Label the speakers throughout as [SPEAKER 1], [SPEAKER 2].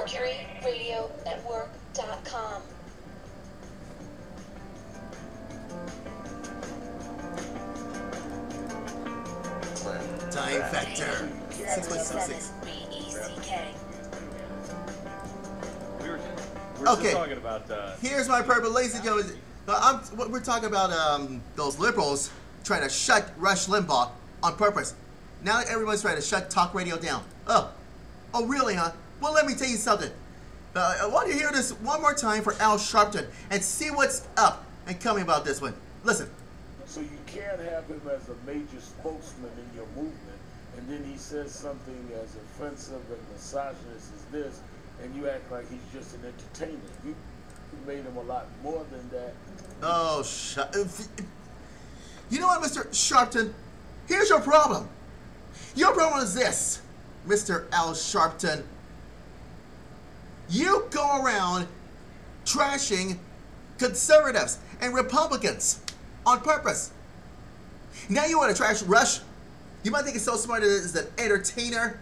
[SPEAKER 1] MercuryRadioNetwork.com.
[SPEAKER 2] Time factor 6.66.
[SPEAKER 3] We're talking about.
[SPEAKER 2] Here's my purpose, ladies and gentlemen. We're talking about those liberals trying to shut Rush Limbaugh on purpose. Now everyone's trying to shut talk radio down. Oh, really, huh? Well, let me tell you something. I want you to hear this one more time for Al Sharpton and see what's up and coming about this one. Listen.
[SPEAKER 4] So you can't have him as a major spokesman in your movement, and then he says something as offensive and misogynist as this, and you act like he's just an entertainer. You made him a lot more than that.
[SPEAKER 2] Oh, you know what, Mr. Sharpton? Here's your problem. Your problem is this, Mr. Al Sharpton. You go around trashing conservatives and Republicans on purpose. Now you want to trash Rush? You might think it's so smart as an entertainer.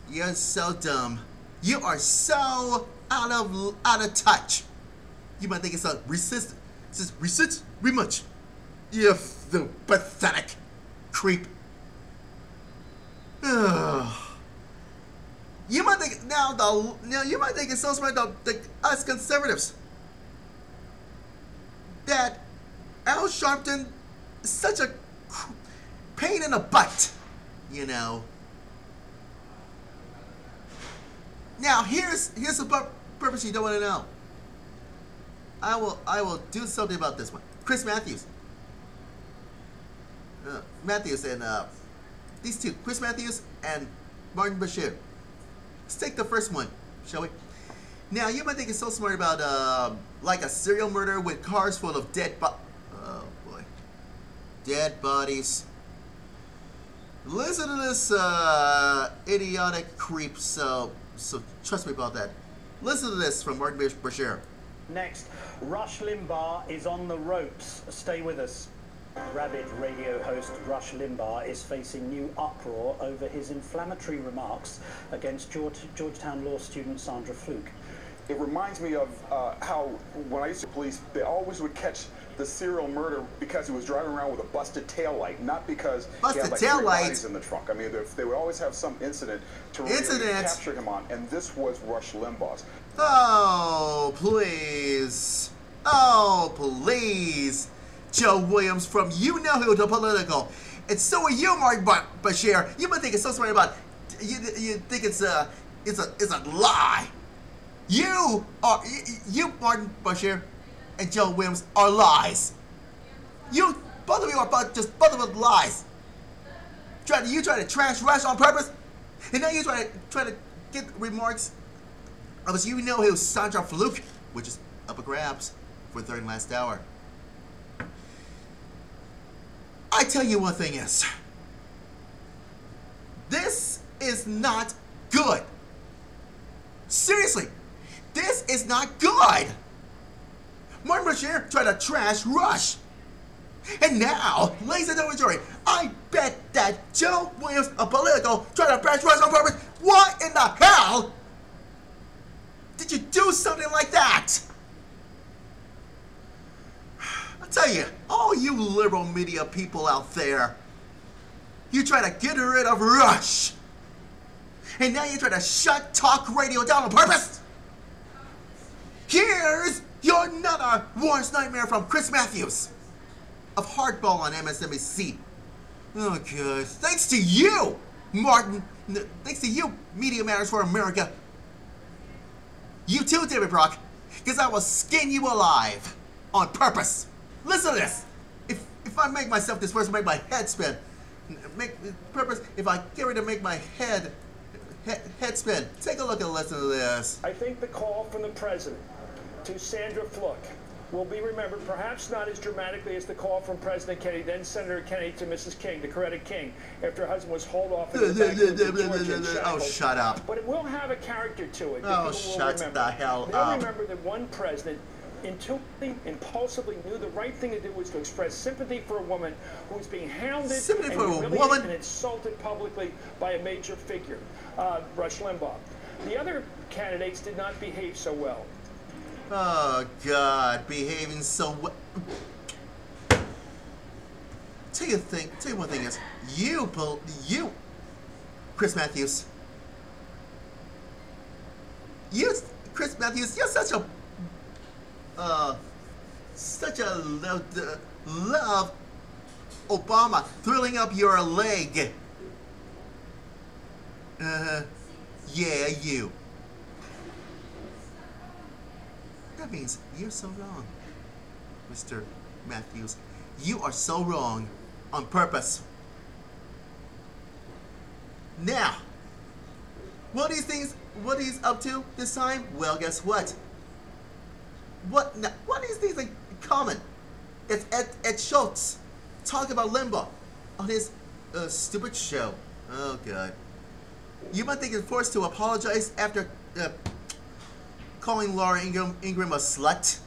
[SPEAKER 2] You're so dumb. You are so out of touch. You might think it's a resist rematch. You pathetic creep. You might think you might think it's so smart us conservatives that Al Sharpton is such a pain in the butt, you know. Now here's the purpose you don't want to know. I will do something about this one. Chris Matthews. And these two, Chris Matthews and Martin Bashir. Let's take the first one, shall we? Now you might think it's so smart about like a serial murder with cars full of dead bodies. Listen to this idiotic creep. So trust me about that. Listen to this from Martin Bashir.
[SPEAKER 5] Next, Rush Limbaugh is on the ropes. Stay with us. Rabid radio host Rush Limbaugh is facing new uproar over his inflammatory remarks against Georgetown law student Sandra Fluke.
[SPEAKER 6] It reminds me of how when I used to police, they always would catch the serial murder because he was driving around with a busted taillight, not because he had like 3 bodies in the trunk. I mean, they would always have some incident to really capture him on, and this was Rush Limbaugh's.
[SPEAKER 2] Oh, please. Oh, please. Joe Williams from You Know Who to Political. And so are you, Mark Bashir. You might think it's so smart about you think it's a lie. You Martin Bashir and Joe Williams are lies. Both of you are both of them lies. You try to trash Rush on purpose, and now you try to get remarks of You Know Who Sandra Fluke, which is up a grabs for third and last hour. I tell you one thing is, this is not good. Seriously, this is not good. Martin Bashir tried to trash Rush. And now, ladies and gentlemen, I bet that Joe Williams of Political tried to trash Rush on purpose. What in the hell did you do something like that? I tell you, all you liberal media people out there, you try to get rid of Rush, and now you try to shut talk radio down on purpose. Here's your another worst nightmare from Chris Matthews of Hardball on MSNBC. Oh, God. Thanks to you, Martin. Thanks to you, Media Matters for America. You too, David Brock, because I will skin you alive on purpose. Listen to this. If I make myself this person make my head spin, if I get ready to make my head spin, take a look and listen to this.
[SPEAKER 7] I think the call from the president to Sandra Fluke will be remembered, perhaps not as dramatically as the call from President Kennedy, then Senator Kennedy, to Mrs. King, the Coretta King, after her husband was hauled off in the back.
[SPEAKER 2] Oh, shut up.
[SPEAKER 7] But it will have a character to it.
[SPEAKER 2] Oh, shut the hell
[SPEAKER 7] They'll
[SPEAKER 2] up.
[SPEAKER 7] remember that one president intuitively, impulsively knew the right thing to do was to express sympathy for a woman who was being hounded
[SPEAKER 2] Sympathy for a
[SPEAKER 7] humiliated
[SPEAKER 2] woman?
[SPEAKER 7] and insulted publicly by a major figure, Rush Limbaugh. The other candidates did not behave so well.
[SPEAKER 2] Oh, God, behaving so well. Tell you one thing is, you, Chris Matthews, Chris Matthews, you're such a love Obama thrilling up your leg. Yeah, you. That means you're so wrong, Mr. Matthews. You are so wrong on purpose. Now, what he's up to this time? Well, guess what? What these things are common? It's Ed Schultz talking about Limbaugh on his stupid show. Oh, God. You might think it's forced to apologize after calling Laura Ingraham a slut?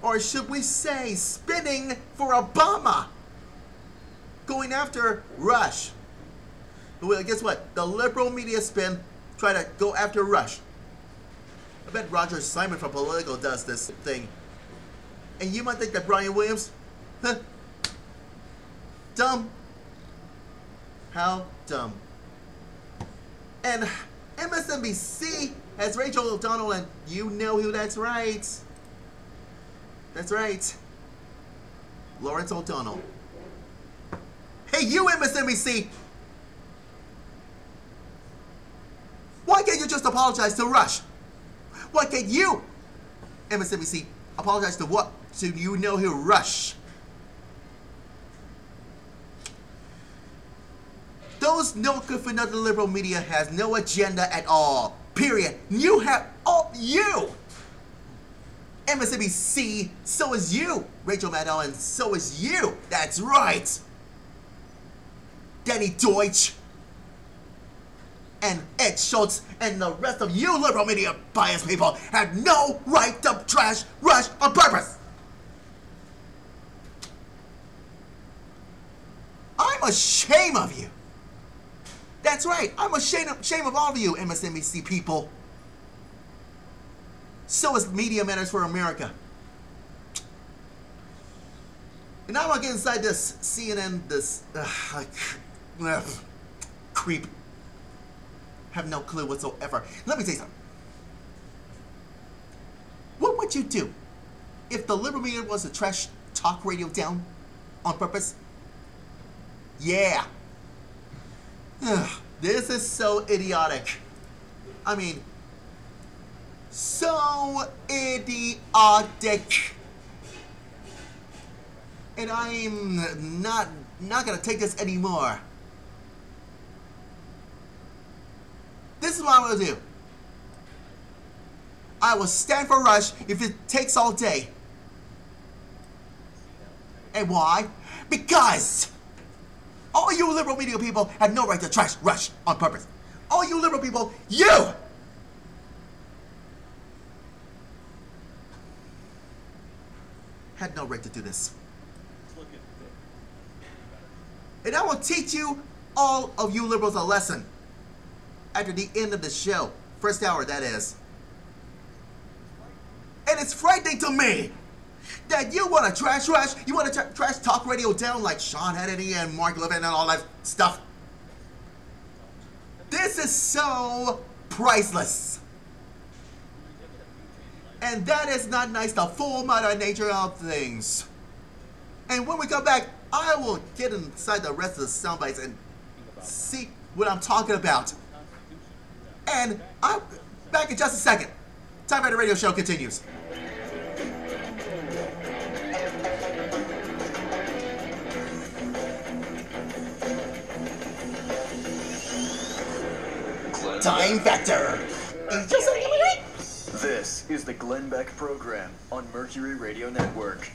[SPEAKER 2] Or should we say spinning for Obama? Going after Rush. Well, guess what? The liberal media spin try to go after Rush. I bet Roger Simon from Politico does this thing. And you might think that Brian Williams, dumb. How dumb. And MSNBC has Rachel O'Donnell, and you know who that's right. That's right. Lawrence O'Donnell. Hey, you MSNBC! Why can't you just apologize to Rush? Why can't you, MSNBC, apologize to what? To you know who, Rush? Those no good for nothing liberal media has no agenda at all. Period. You have you. MSNBC, so is you, Rachel Maddow, and so is you. That's right. Danny Deutsch and Ed Schultz and the rest of you liberal media biased people have no right to trash Rush on purpose. I'm ashamed of you. That's right. I'm ashamed of all of you MSNBC people. So is Media Matters for America. And now I'm gonna get inside this CNN, this creep. Have no clue whatsoever. Let me tell you something. What would you do if the liberal media was to trash talk radio down on purpose? Yeah. This is so idiotic. I mean, so idiotic. And I'm not gonna take this anymore. This is what I'm gonna do. I will stand for Rush if it takes all day. And why? Because all you liberal media people have no right to trash Rush on purpose. All you liberal people, you! Had no right to do this. And I will teach you, all of you liberals, a lesson. After the end of the show. First hour, that is. And it's frightening to me that you want to trash Rush, you want to trash talk radio down like Sean Hannity and Mark Levin and all that stuff. This is so priceless. And that is not nice, the full Mother Nature of things. And when we come back, I will get inside the rest of the sound bites and see what I'm talking about. And I'm back in just a second. Time for the radio show continues. Time Factor.
[SPEAKER 3] This is the Glenn Beck program on Mercury Radio Network.